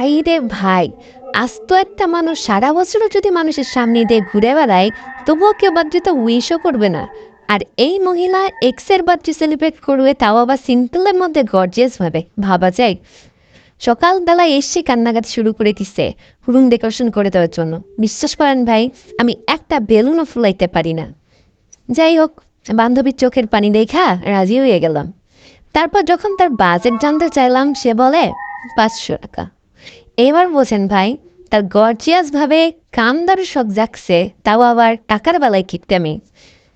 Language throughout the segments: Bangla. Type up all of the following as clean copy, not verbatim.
ভাই রে ভাই, আস্ত একটা মানুষ সারা বছরও যদি মানুষের সামনে দিয়ে ঘুরে বেড়ায়, তবুও কেউ বার্থডেতে উইশও করবে না। আর এই মহিলা এক্সের বার্থডে সেলিব্রেট করবে, তাও আবার সিম্পলের মধ্যে গর্জিয়াস ভাবে, ভাবা যায়। সকালবেলায় এসে কান্নাকাটি শুরু করে দিচ্ছে রুম ডেকোরেশন করে দেওয়ার জন্য। বিশ্বাস করেন ভাই, আমি একটা বেলুনও ফুলাইতে পারি না। যাই হোক, বান্ধবীর চোখের পানি দেখা রাজি হয়ে গেলাম। তারপর যখন তার বাজেট জানতে চাইলাম, সে বলে 500 টাকা। এবার বোঝেন ভাই, তার গর্জিয়াস ভাবে কামদারু শখ জাগছে, তাও আবার টাকার বেলায় কিপটামি।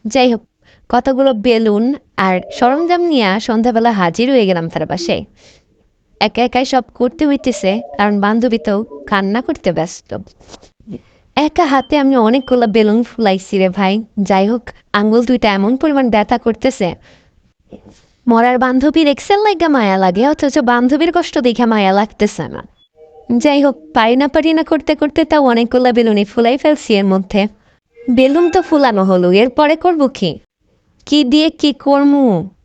যাই হোক, কতগুলো বেলুন আর সরঞ্জাম নিয়ে সন্ধ্যাবেলা হাজির হয়ে গেলাম তার বাসায়। একা একাই সব করতে হইতেছে, কারণ বান্ধবী তো কান্না করতে ব্যস্ত। একা হাতে আমি অনেকগুলো বেলুন ফুলাইছি রে ভাই। যাই হোক, আঙ্গুল দুইটা এমন পরিমাণ ব্যথা করতেছে, মরার বান্ধবীর এক্সেল লাগা মায়া লাগে, অথচ বান্ধবীর কষ্ট দেখে মায়া লাগতেছে না। যাই হোক, পারি না করতে করতে তাও অনেকগুলো বেলুনই ফুলাই ফেলছি এর মধ্যে। বেলুন তো ফুলানো হলো, এরপরে করবো কি? কি দিয়ে কি করবো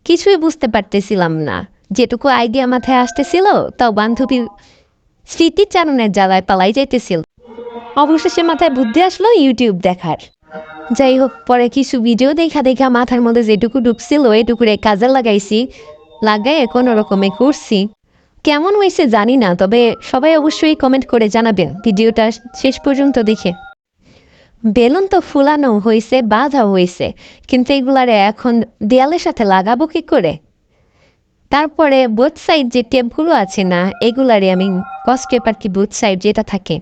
কিছুই বুঝতে পারতেছিলাম না। যেটুকু আইডিয়া মাথায় আসতেছিল, তাও বান্ধবীর স্মৃতিচারণের জ্বালায় পালাই যাইতেছিল। অবশেষে মাথায় বুদ্ধি আসলো ইউটিউব দেখার। যাই হোক, পরে কিছু ভিডিও দেখা দেখা মাথার মধ্যে যেটুকু ঢুকছিল এটুকুরে কাজে লাগাইছি, লাগাই কোনো রকমে করছি। কেমন হয়েছে জানি না, তবে সবাই অবশ্যই কমেন্ট করে জানাবেন ভিডিওটা শেষ পর্যন্ত দেখে। বেলুন তো ফুলানো হয়েছে, বাঁধা হয়েছে, কিন্তু এগুলারে এখন দেয়ালের সাথে লাগাবো কি করে? তারপরে বোথ সাইড যে টেপগুলো আছে না, এগুলারে আমি কস পেপার কি বোথ সাইড যেটা থাকে,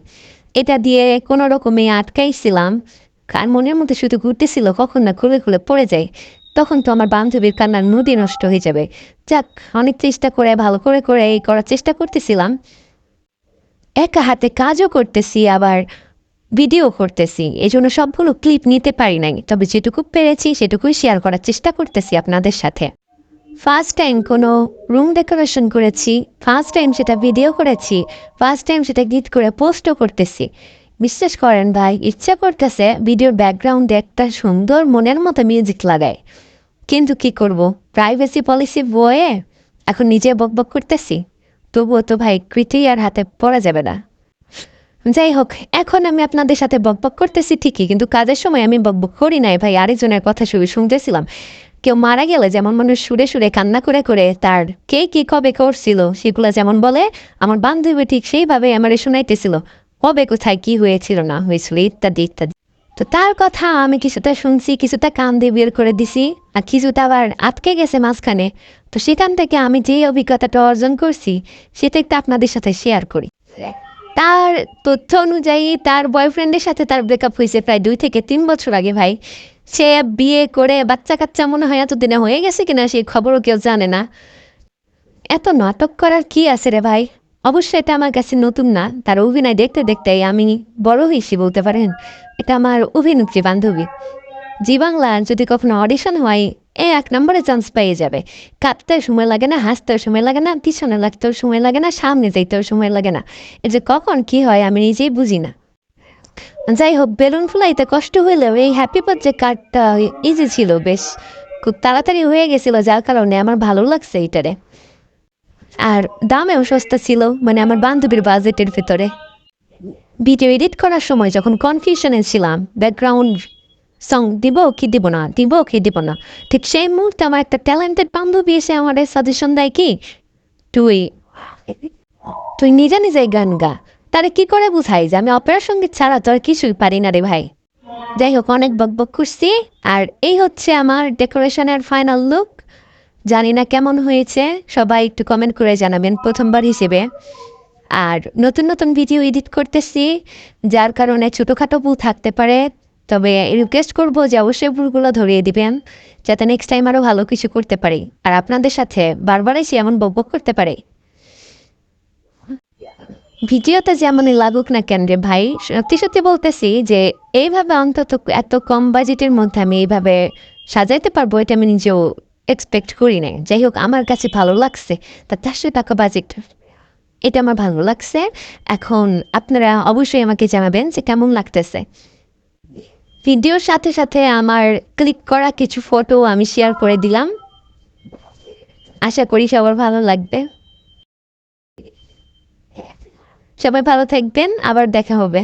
এটা দিয়ে কোনো রকমে আটকাইছিলাম। আর মনের মধ্যে শুধু ঘুরতেছিল কখন না খুলে খুলে পড়ে যায়। তখন তো আমার বান্ধবীর কান্নার নদী নষ্ট হয়ে যাবে। যাক, অনেক চেষ্টা করে ভালো করে করে এই করার চেষ্টা করতেছিলাম। একা হাতে কাজও করতেছি, আবার ভিডিও করতেছি, এই জন্য সবগুলো ক্লিপ নিতে পারি নাই, তবে যেটুকু পেরেছি সেটুকুই শেয়ার করার চেষ্টা করতেছি আপনাদের সাথে। ফার্স্ট টাইম কোনো রুম ডেকোরেশন করেছি, ফার্স্ট টাইম সেটা ভিডিও করেছি, ফার্স্ট টাইম সেটা গিট করে পোস্টও করতেছি। বিশ্বাস করেন ভাই, ইচ্ছা করতেছে ভিডিওর ব্যাকগ্রাউন্ডে একটা সুন্দর মনের মতো মিউজিক লাগায়, কিন্তু কি করব, প্রাইভেসি পলিসি বয়ে এখন নিজে বকবক করতেছি। তবুও তো ভাই কৃতি আর হাতে পড়া যাবে না। যাই হোক, এখন আমি আপনাদের সাথে বকবক করতেছি ঠিকই, কিন্তু কাজের সময় আমি বকবক করি নাই ভাই, আরেকজনের কথা শুনতেছিলাম। কেউ মারা গেলে যেমন মানুষ সুরে সুরে কান্না করে করে তার কে কি কবে করছিল সেগুলো যেমন বলে, আমার বান্ধবী ঠিক সেইভাবে আমার শোনাইতেছিল কবে কোথায় কি হয়েছিল না হয়েছিল ইত্যাদি ইত্যাদি। তো তার কথা আমি কিছুটা শুনছি, কিছুটা কান দিয়ে বের করে দিছি, আর কিছুটা আবার আটকে গেছে মাঝখানে। তো সেখান থেকে আমি যে অভিজ্ঞতাটা অর্জন করছি সেটা একটু আপনাদের সাথে শেয়ার করি। তার তথ্য অনুযায়ী তার বয়ফ্রেন্ডের সাথে তার ব্রেকআপ হয়েছে প্রায় 2 থেকে 3 বছর আগে ভাই। সে বিয়ে করে বাচ্চা কাচ্চা মনে হয় এতদিনে হয়ে গেছে কিনা সেই খবরও কেউ জানে না। এত নাটক করার কি আছে রে ভাই? অবশ্যই এটা আমার কাছে নতুন না, তার অভিনয় দেখতে দেখতে আমি বড় হয়েছি বলতে পারেন। এটা আমার অভিনেত্রী বান্ধবী। জি বাংলা যদি কখনো অডিশন হয়, 1 নম্বরে চান্স পেয়ে যাবে। কাঁদতেও সময় লাগে না, হাসতেও সময় লাগে না, পিছনে লাগতেও সময় লাগে না, সামনে যাইতেও সময় লাগে না। এই যে কখন কি হয় আমি নিজেই বুঝি না। যাই হোক, বেলুন ফুলাইতে কষ্ট হইলেও এই হ্যাপি বার্থডে কার্ডটা ইজি ছিল বেশ, খুব তাড়াতাড়ি হয়ে গেছিল, যার কারণে আমার ভালো লাগছে এটারে। আর দামেও সস্তা ছিল, মানে আমার বান্ধবীর বাজেটের ভিতরে। ভিডিও এডিট করার সময় যখন কনফিউশনে ছিলাম ব্যাকগ্রাউন্ড সং দিব কি দিব না, দিব কি দিব না, ঠিক সেই মুহূর্তে আমার একটা ট্যালেন্টেড বান্ধবী এসে আমাদের সাজেশন দেয় কি, তুই তুই নিজে নিজেই গান গা। তারে কি করে বুঝাই যে আমি অপেরা সঙ্গীত ছাড়া তো আর কিছুই পারি না রে ভাই। যাই হোক, অনেক বকবক করছি। আর এই হচ্ছে আমার ডেকোরেশনের ফাইনাল লুক। জানি না কেমন হয়েছে, সবাই একটু কমেন্ট করে জানাবেন প্রথমবার হিসেবে। আর নতুন নতুন ভিডিও এডিট করতেছি, যার কারণে ছোটোখাটো ভুল থাকতে পারে, তবে রিকোয়েস্ট করবো যে অবশ্যই ভুলগুলো ধরিয়ে দিবেন, যাতে নেক্সট টাইম আরও ভালো কিছু করতে পারি আর আপনাদের সাথে বারবার এসে এমন বকবক করতে পারে। ভিডিওতে যেমনই লাগুক না কেন রে ভাই, সত্যি সত্যি বলতেছি যে এইভাবে অন্তত এত কম বাজেটের মধ্যে আমি এইভাবে সাজাইতে পারবো, এটা আমি নিজেও এক্সপেক্ট করি নাই। যাই হোক, আমার কাছে ভালো লাগছে। তা 400 টাকা বাজেট, এটা আমার ভালো লাগছে। এখন আপনারা অবশ্যই আমাকে জানাবেন যে কেমন লাগতেছে। ভিডিওর সাথে সাথে আমার ক্লিক করা কিছু ফটো আমি শেয়ার করে দিলাম, আশা করি সবার ভালো লাগবে। সবাই ভালো থাকবেন, আবার দেখা হবে।